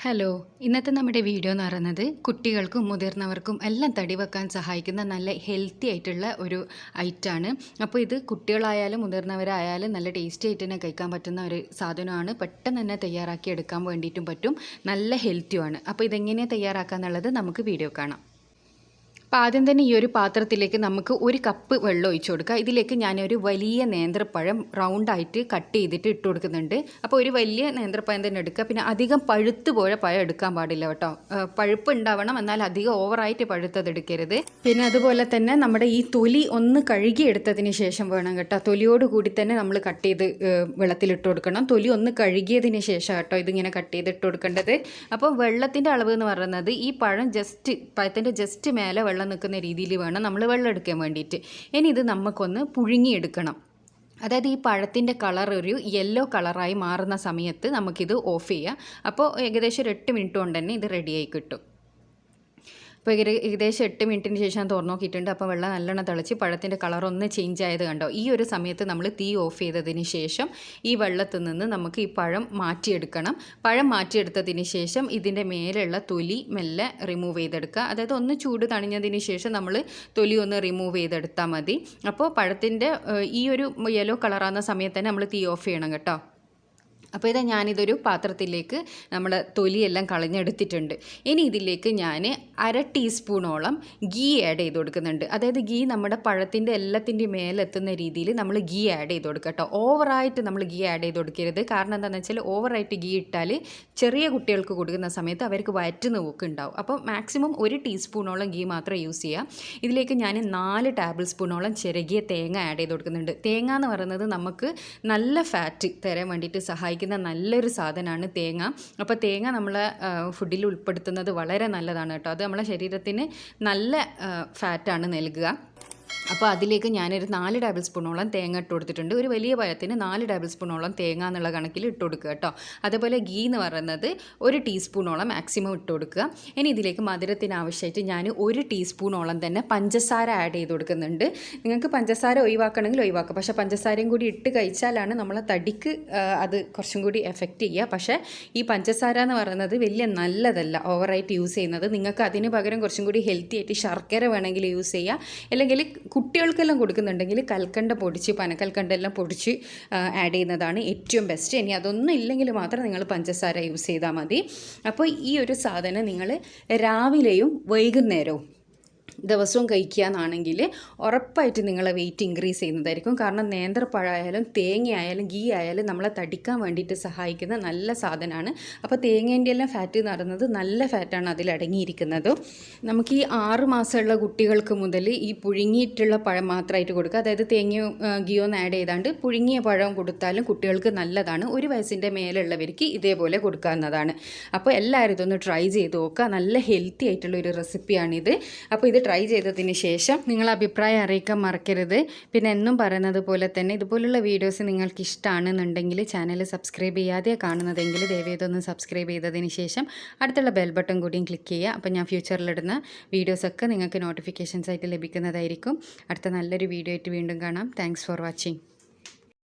Hello, ഇന്നത്തെ നമ്മുടെ video എന്ന് പറയുന്നത് കുട്ടികൾക്കും മുതിർന്നവർക്കും എല്ലാം തടി വെക്കാൻ സഹായിക്കുന്ന നല്ല ഹെൽത്തി ആയിട്ടുള്ള ഒരു ഐറ്റമാണ്. അപ്പോൾ ഇത് കുട്ടികളായാലും മുതിർന്നവരായാലും നല്ല ടേസ്റ്റി ആയിട്ട് തന്നെ കഴിക്കാൻ പറ്റുന്ന ഒരു സാധനമാണ്. പെട്ടെന്ന് തന്നെ തയ്യാറാക്കി എടുക്കാൻ വേണ്ടിയിട്ടും പറ്റും, നല്ല ഹെൽത്തിയുമാണ്. അപ്പോൾ ഇതെങ്ങനെയാണ് തയ്യാറാക്കുക എന്നുള്ളത് നമുക്ക് വീഡിയോ കാണാം. അപ്പോൾ ആദ്യം തന്നെ ഈ ഒരു പാത്രത്തിലേക്ക് നമുക്ക് 1 കപ്പ് വെള്ളം ഒഴിച്ചു കൊടുക്കുക. ഇതിലേക്ക് ഞാനൊരു വലിയ നേന്ത്രപ്പഴം റൗണ്ടായിട്ട് കട്ട് ചെയ്തിട്ട് ഇട്ട് കൊടുക്കുന്നുണ്ട്. അപ്പോൾ ഒരു വലിയ നേന്ത്രപ്പഴം തന്നെ എടുക്കുക. പിന്നെ അധികം പഴുത്ത് പോയ പഴം എടുക്കാൻ പാടില്ല കേട്ടോ. പഴുപ്പ് ഉണ്ടാവണം, എന്നാൽ അധികം ഓവറായിട്ട് പഴുത്തത് എടുക്കരുത്. പിന്നെ അതുപോലെ തന്നെ നമ്മുടെ ഈ തൊലി ഒന്ന് കഴുകി എടുത്തതിന് ശേഷം വേണം കേട്ടോ. തൊലിയോട് കൂടി തന്നെ നമ്മൾ കട്ട് ചെയ്ത് വെള്ളത്തിലിട്ട് കൊടുക്കണം. തൊലി ഒന്ന് കഴുകിയതിന് ശേഷം കേട്ടോ ഇതിങ്ങനെ കട്ട് ചെയ്ത് ഇട്ട് കൊടുക്കേണ്ടത്. അപ്പോൾ വെള്ളത്തിൻ്റെ അളവ് എന്ന് പറയുന്നത് ഈ പഴത്തിൻ്റെ ജസ്റ്റ് മേലെ വെള്ളം നിൽക്കുന്ന രീതിയിൽ വേണം നമ്മൾ വെള്ളം എടുക്കാൻ വേണ്ടിയിട്ട്. ഇനി ഇത് നമുക്കൊന്ന് പുഴുങ്ങിയെടുക്കണം. അതായത് ഈ പഴത്തിൻ്റെ കളർ ഒരു യെല്ലോ കളറായി മാറുന്ന സമയത്ത് നമുക്കിത് ഓഫ് ചെയ്യാം. അപ്പോൾ ഏകദേശം ഒരു 8 മിനിറ്റ് കൊണ്ട് തന്നെ ഇത് റെഡിയായി കിട്ടും. അപ്പോൾ ഏകദേശം 8 മിനിറ്റിന് ശേഷം ഞാൻ തുറന്നു നോക്കിയിട്ടുണ്ട്. അപ്പോൾ വെള്ളം നല്ലോണം തിളച്ച് പഴത്തിൻ്റെ കളറൊന്ന് ചേഞ്ച് ആയത് കണ്ടോ. ഈ ഒരു സമയത്ത് നമ്മൾ തീ ഓഫ് ചെയ്തതിന് ശേഷം ഈ വെള്ളത്തിൽ നിന്ന് നമുക്ക് ഈ പഴം മാറ്റിയെടുക്കണം. പഴം മാറ്റിയെടുത്തതിന് ശേഷം ഇതിൻ്റെ മേലുള്ള തൊലി മെല്ലെ റിമൂവ് ചെയ്തെടുക്കുക. അതായത് ഒന്ന് ചൂട് തണിഞ്ഞതിന് ശേഷം നമ്മൾ തൊലി ഒന്ന് റിമൂവ് ചെയ്തെടുത്താൽ മതി. അപ്പോൾ പഴത്തിൻ്റെ ഈ ഒരു യെല്ലോ കളറാകുന്ന സമയത്ത് തന്നെ നമ്മൾ തീ ഓഫ് ചെയ്യണം കേട്ടോ. അപ്പോൾ ഞാനിതൊരു പാത്രത്തിലേക്ക് നമ്മൾ തൊലിയെല്ലാം കളഞ്ഞെടുത്തിട്ടുണ്ട്. ഇനി ഇതിലേക്ക് ഞാൻ 1/2 ടീസ്പൂണോളം ഗീ ആഡ് ചെയ്ത് കൊടുക്കുന്നുണ്ട്. അതായത് ഗീ നമ്മുടെ പഴത്തിൻ്റെ എല്ലാത്തിൻ്റെ മേലെത്തുന്ന രീതിയിൽ നമ്മൾ ഗീ ആഡ് ചെയ്ത് കൊടുക്കുക കേട്ടോ. ഓവറായിട്ട് നമ്മൾ ഗീ ആഡ് ചെയ്ത് കൊടുക്കരുത്. കാരണം എന്താണെന്ന് വെച്ചാൽ ഓവറായിട്ട് ഗീ ഇട്ടാൽ ചെറിയ കുട്ടികൾക്ക് കൊടുക്കുന്ന സമയത്ത് അവർക്ക് വയറ്റുന്ന പോക്ക് ഉണ്ടാവും. അപ്പോൾ മാക്സിമം 1 ടീസ്പൂണോളം ഗീ മാത്രം യൂസ് ചെയ്യുക. ഇതിലേക്ക് ഞാൻ 4 ടേബിൾ സ്പൂണോളം ചിരകിയ തേങ്ങ ആഡ് ചെയ്ത് കൊടുക്കുന്നുണ്ട്. തേങ്ങ എന്ന് പറയുന്നത് നമുക്ക് നല്ല ഫാറ്റ് തരാൻ വേണ്ടിയിട്ട് സഹായിക്കും നല്ലൊരു സാധനമാണ് തേങ്ങ. അപ്പോൾ തേങ്ങ നമ്മളെ ഫുഡിൽ ഉൾപ്പെടുത്തുന്നത് വളരെ നല്ലതാണ് കേട്ടോ. അത് നമ്മളെ ശരീരത്തിന് നല്ല ഫാറ്റാണ് നൽകുക. അപ്പോൾ അതിലേക്ക് ഞാനൊരു 4 ടേബിൾ സ്പൂണോളം തേങ്ങ ഇട്ട് കൊടുത്തിട്ടുണ്ട്. ഒരു വലിയ പഴത്തിന് 4 ടേബിൾ സ്പൂണോളം തേങ്ങ എന്നുള്ള കണക്കിൽ ഇട്ട് കൊടുക്കുക കേട്ടോ. അതേപോലെ ഗീ എന്ന് പറയുന്നത് 1 ടീസ്പൂണോളം മാക്സിമം ഇട്ട് കൊടുക്കുക. ഇനി ഇതിലേക്ക് മധുരത്തിന് ആവശ്യമായിട്ട് ഞാൻ 1 ടീസ്പൂണോളം തന്നെ പഞ്ചസാര ആഡ് ചെയ്ത് കൊടുക്കുന്നുണ്ട്. നിങ്ങൾക്ക് പഞ്ചസാര ഒഴിവാക്കണമെങ്കിൽ ഒഴിവാക്കുക. പക്ഷേ പഞ്ചസാരയും കൂടി ഇട്ട് കഴിച്ചാലാണ് നമ്മളെ തടിക്ക് അത് കുറച്ചും കൂടി എഫക്റ്റ് ചെയ്യുക. പക്ഷേ ഈ പഞ്ചസാര എന്ന് പറയുന്നത് വലിയ നല്ലതല്ല ഓവറായിട്ട് യൂസ് ചെയ്യുന്നത്. നിങ്ങൾക്ക് അതിന് പകരം കുറച്ചും കൂടി ഹെൽത്തി ആയിട്ട് ശർക്കര വേണമെങ്കിൽ യൂസ് ചെയ്യുക. അല്ലെങ്കിൽ കുട്ടികൾക്കെല്ലാം കൊടുക്കുന്നുണ്ടെങ്കിൽ കൽക്കണ്ട പൊടിച്ച് പനക്കൽക്കണ്ടെല്ലാം പൊടിച്ച് ആഡ് ചെയ്യുന്നതാണ് ഏറ്റവും ബെസ്റ്റ്. ഇനി അതൊന്നും ഇല്ലെങ്കിൽ മാത്രം നിങ്ങൾ പഞ്ചസാര യൂസ് ചെയ്താൽ മതി. അപ്പോൾ ഈ ഒരു സാധനം നിങ്ങൾ രാവിലെയും വൈകുന്നേരവും ദിവസവും കഴിക്കുക എന്നാണെങ്കിൽ ഉറപ്പായിട്ട് നിങ്ങളെ വെയിറ്റ് ഇൻക്രീസ് ചെയ്യുന്നതായിരിക്കും. കാരണം നേന്ത്രപ്പഴമായാലും തേങ്ങയായാലും ഗീ ആയാലും നമ്മളെ തടിക്കാൻ വേണ്ടിയിട്ട് സഹായിക്കുന്ന നല്ല സാധനമാണ്. അപ്പോൾ തേങ്ങേൻ്റെ എല്ലാം ഫാറ്റ് എന്ന് പറയുന്നത് നല്ല ഫാറ്റാണ് അതിലടങ്ങിയിരിക്കുന്നത്. നമുക്ക് ഈ 6 മാസമുള്ള കുട്ടികൾക്ക് മുതൽ ഈ പുഴുങ്ങിയിട്ടുള്ള പഴം മാത്രമായിട്ട് കൊടുക്കുക. അതായത് തേങ്ങയോ ഗീയോ ഒന്ന് ആഡ് ചെയ്താണ്ട് പുഴുങ്ങിയ പഴം കൊടുത്താലും കുട്ടികൾക്ക് നല്ലതാണ്. 1 വയസ്സിൻ്റെ മേലുള്ളവർക്ക് ഇതേപോലെ കൊടുക്കാവുന്നതാണ്. അപ്പോൾ എല്ലാവരും ഇതൊന്ന് ട്രൈ ചെയ്ത് നോക്കുക. നല്ല ഹെൽത്തി ആയിട്ടുള്ളൊരു റെസിപ്പിയാണിത്. അപ്പോൾ ഇത് ട്രൈ ചെയ്തതിന് ശേഷം നിങ്ങൾ അഭിപ്രായം അറിയിക്കാൻ മറക്കരുത്. പിന്നെ എന്നും പറയുന്നത് പോലെ തന്നെ ഇതുപോലുള്ള വീഡിയോസ് നിങ്ങൾക്ക് ഇഷ്ടമാണെന്നുണ്ടെങ്കിൽ ചാനൽ സബ്സ്ക്രൈബ് ചെയ്യാതെ കാണുന്നതെങ്കിൽ ദയവേതൊന്ന് സബ്സ്ക്രൈബ് ചെയ്തതിന് ശേഷം അടുത്തുള്ള ബെൽ ബട്ടൺ കൂടിയും ക്ലിക്ക് ചെയ്യുക. അപ്പോൾ ഞാൻ ഫ്യൂച്ചറിലിടുന്ന വീഡിയോസൊക്കെ നിങ്ങൾക്ക് നോട്ടിഫിക്കേഷൻസ് ആയിട്ട് ലഭിക്കുന്നതായിരിക്കും. അടുത്ത നല്ലൊരു വീഡിയോ ആയിട്ട് വീണ്ടും കാണാം. Thanks for watching.